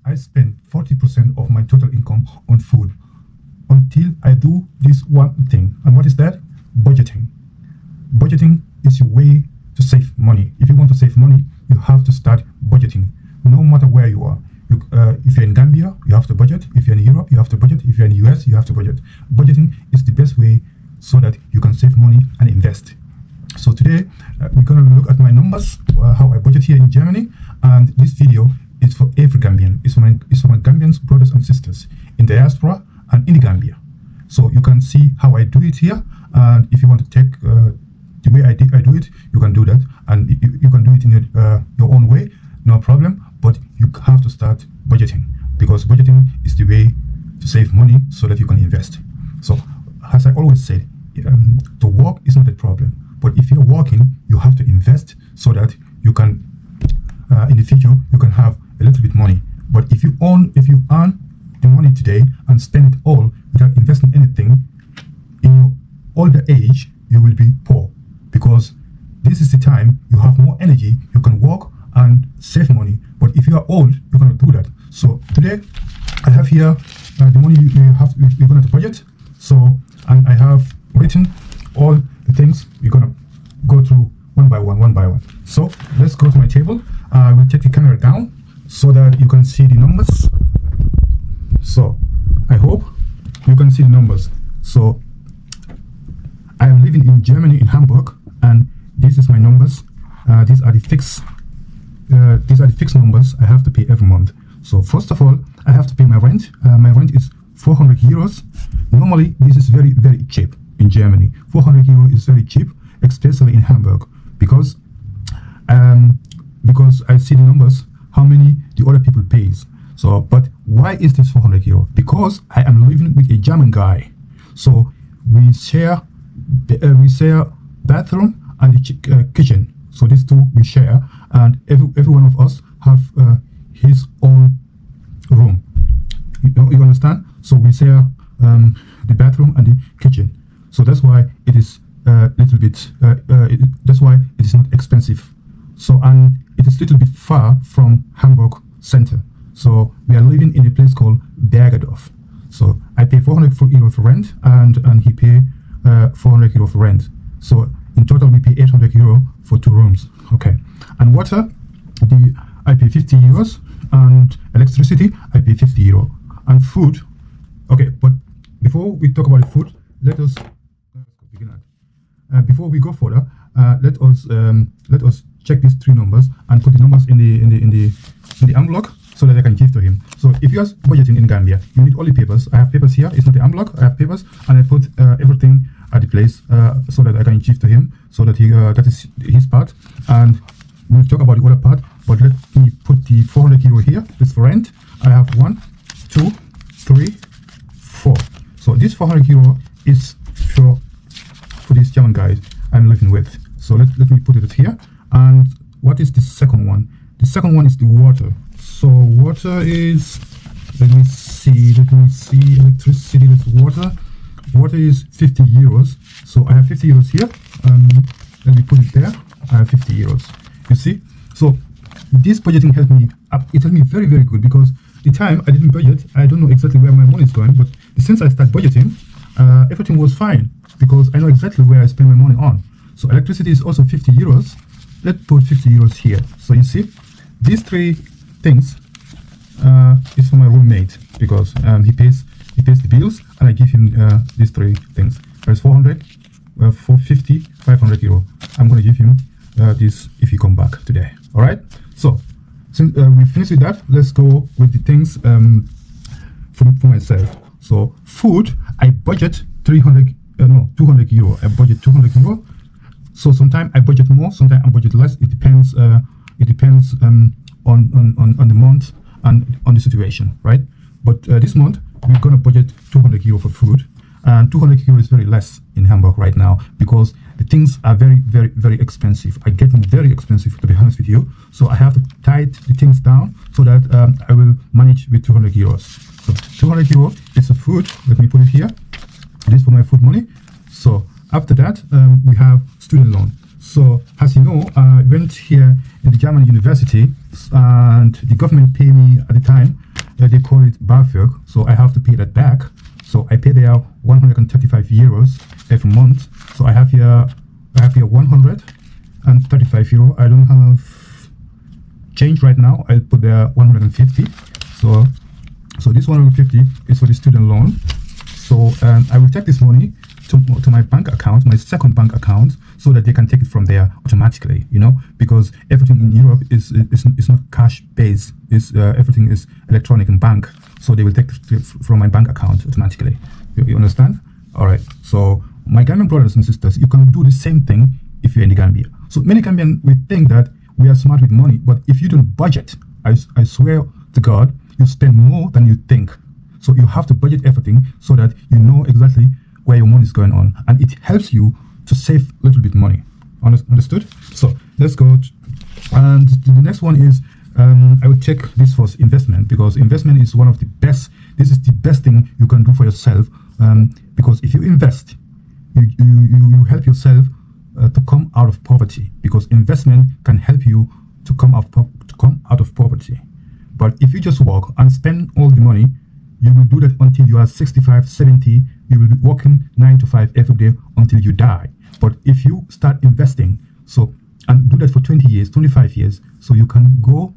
I spend 40% of my total income on food until I do this one thing. And what is that? Budgeting. Budgeting is your way to save money. If you want to save money, you have to start budgeting, no matter where you are. If you're in Gambia, you have to budget. If you're in Europe, you have to budget. If you're in the US, you have to budget. Budgeting is the best way so that you can save money and invest. So today, we're going to look at my numbers, how I budget here in Germany. And this video is for every Gambian. It's for my Gambians, brothers and sisters in the diaspora and in the Gambia. So you can see how I do it here. And if you want to take the way I do it, you can do that. And you can do it in your own way, no problem. But you have to start budgeting, because budgeting is the way to save money so that you can invest. So as I always say, to work is not a problem. But if you're working, you have to invest so that you can, in the future, you can have a little bit money. But if you earn the money today and spend it all without investing anything, in your older age, you will be poor, because this is the time you have more energy, you can work and save money. But if you are old, you cannot do that. So today, I have here the money we're going to budget. So, and I have written all the things we're going to go through one by one. So let's go to my table. I will take the camera down so that you can see the numbers. So I hope you can see the numbers. So I am living in Germany, in Hamburg, and this is my numbers. These are the fixed numbers I have to pay every month. So first of all, I have to pay my rent. My rent is 400 euros. Normally, this is very, very cheap in Germany. 400 euros is very cheap, especially in Hamburg, because I see the numbers, how many the other people pays. So, but why is this 400 euro? Because I am living with a German guy. So we share bathroom and the kitchen. So these two we share, and every one of us have his own room. You understand? So we share the bathroom and the kitchen. So that's why it is little bit. That's why it is not expensive. So, and it is a little bit far from Hamburg center. So we are living in a place called Bergedorf. So I pay 400 euro for rent, and he pay 400 euro for rent. So in total, we pay 800 euro for 2 rooms. Okay. And water, I pay 50 euros, and electricity, I pay 50 euro. And food, okay. But before we talk about the food, let us begin at. Before we go further, let us check these 3 numbers and put the numbers in the envelope so that I can give to him. So if you are budgeting in Gambia, you need all the papers. I have papers here. It's not the envelope. I have papers, and I put everything at the place so that I can give to him, so that that is his part. And we'll talk about the other part. But let me put the 400 euro here. This for rent. I have 1, 2, 3, 4. So this 400 euro is for these German guys I'm living with. So let me put it here. And what is the second one? The second one is the water. So water is, let me see, electricity, that's water. Water is 50 euros. So I have 50 euros here. Let me put it there. I have 50 euros. You see? So this budgeting helped me. It helped me very, very good, because the time I didn't budget, I don't know exactly where my money is going. But since I started budgeting, everything was fine, because I know exactly where I spend my money on. So electricity is also 50 euros. Let's put 50 euros here. So you see, these 3 things is for my roommate, because he pays the bills, and I give him these 3 things. There's 400, 450, 500 euro. I'm going to give him this if he come back today. All right. So since we finished with that, let's go with the things for myself. So food, I budget 200 euro. I budget 200 euro. So sometimes I budget more, sometimes I budget less. It depends. It depends on the month and on the situation, right? But this month we're gonna budget 200 euro for food, and 200 euro is very less in Hamburg right now, because the things are very, very, very expensive. I get them very expensive, to be honest with you. So I have to tighten the things down so that I will manage with 200 euros. So 200 euro is the food. Let me put it here. This is for my food money. So after that, we have student loan. So as you know, I went here in the German university, and the government paid me at the time they call it BAföG, so I have to pay that back. So I pay there 135 euros every month. So I have here 135 euro. I don't have change right now. I'll put there 150. So this 150 is for the student loan. So I will take this money to my bank account, my second bank account, so that they can take it from there automatically, you know, because everything in Europe is not cash based. Everything is electronic in bank, so they will take it from my bank account automatically. You understand? All right. So my Gambian brothers and sisters, you can do the same thing if you're in the Gambia. So many Gambians, we think that we are smart with money, but if you don't budget, I swear to God, you spend more than you think. So you have to budget everything so that you know exactly where your money is going on, and it helps you to save a little bit money. Understood? So let's go and the next one is I will check this for investment, because investment is one of the best. This is the best thing you can do for yourself, because if you invest, you help yourself to come out of poverty, because investment can help you to come out of poverty. But if you just work and spend all the money, you will do that until you are 65, 70. You will be working 9 to 5 every day until you die. But if you start investing, and do that for 20 years, 25 years, so you can go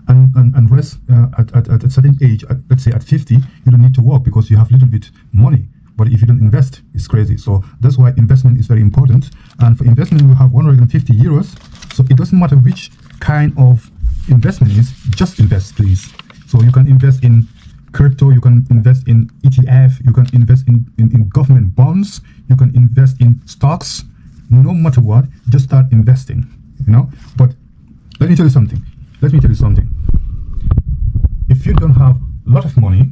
and rest at a certain age, let's say at 50, you don't need to work because you have a little bit money. But if you don't invest, it's crazy. So that's why investment is very important. And for investment, we have 150 euros. So it doesn't matter which kind of investment is, just invest, please. So you can invest in crypto, you can invest in ETF, you can invest in government bonds, you can invest in stocks. No matter what, just start investing, you know. But let me tell you something. If you don't have a lot of money,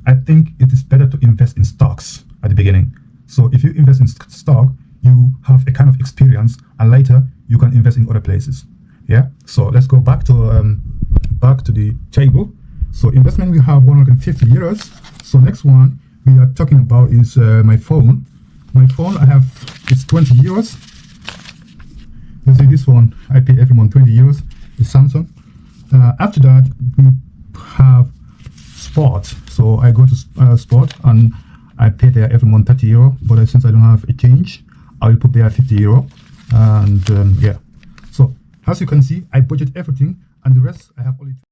I think it is better to invest in stocks at the beginning. So if you invest in stock, you have a kind of experience, and later you can invest in other places. Yeah. So let's go back to the table. So investment, we have 150 euros. So next one we are talking about is my phone. My phone, it's 20 euros. Let's say this one, I pay every month 20 euros. It's Samsung. After that, we have sport. So I go to sport and I pay there every month 30 euro. But since I don't have a change, I will put there 50 euro. And yeah. So as you can see, I budget everything, and the rest I have only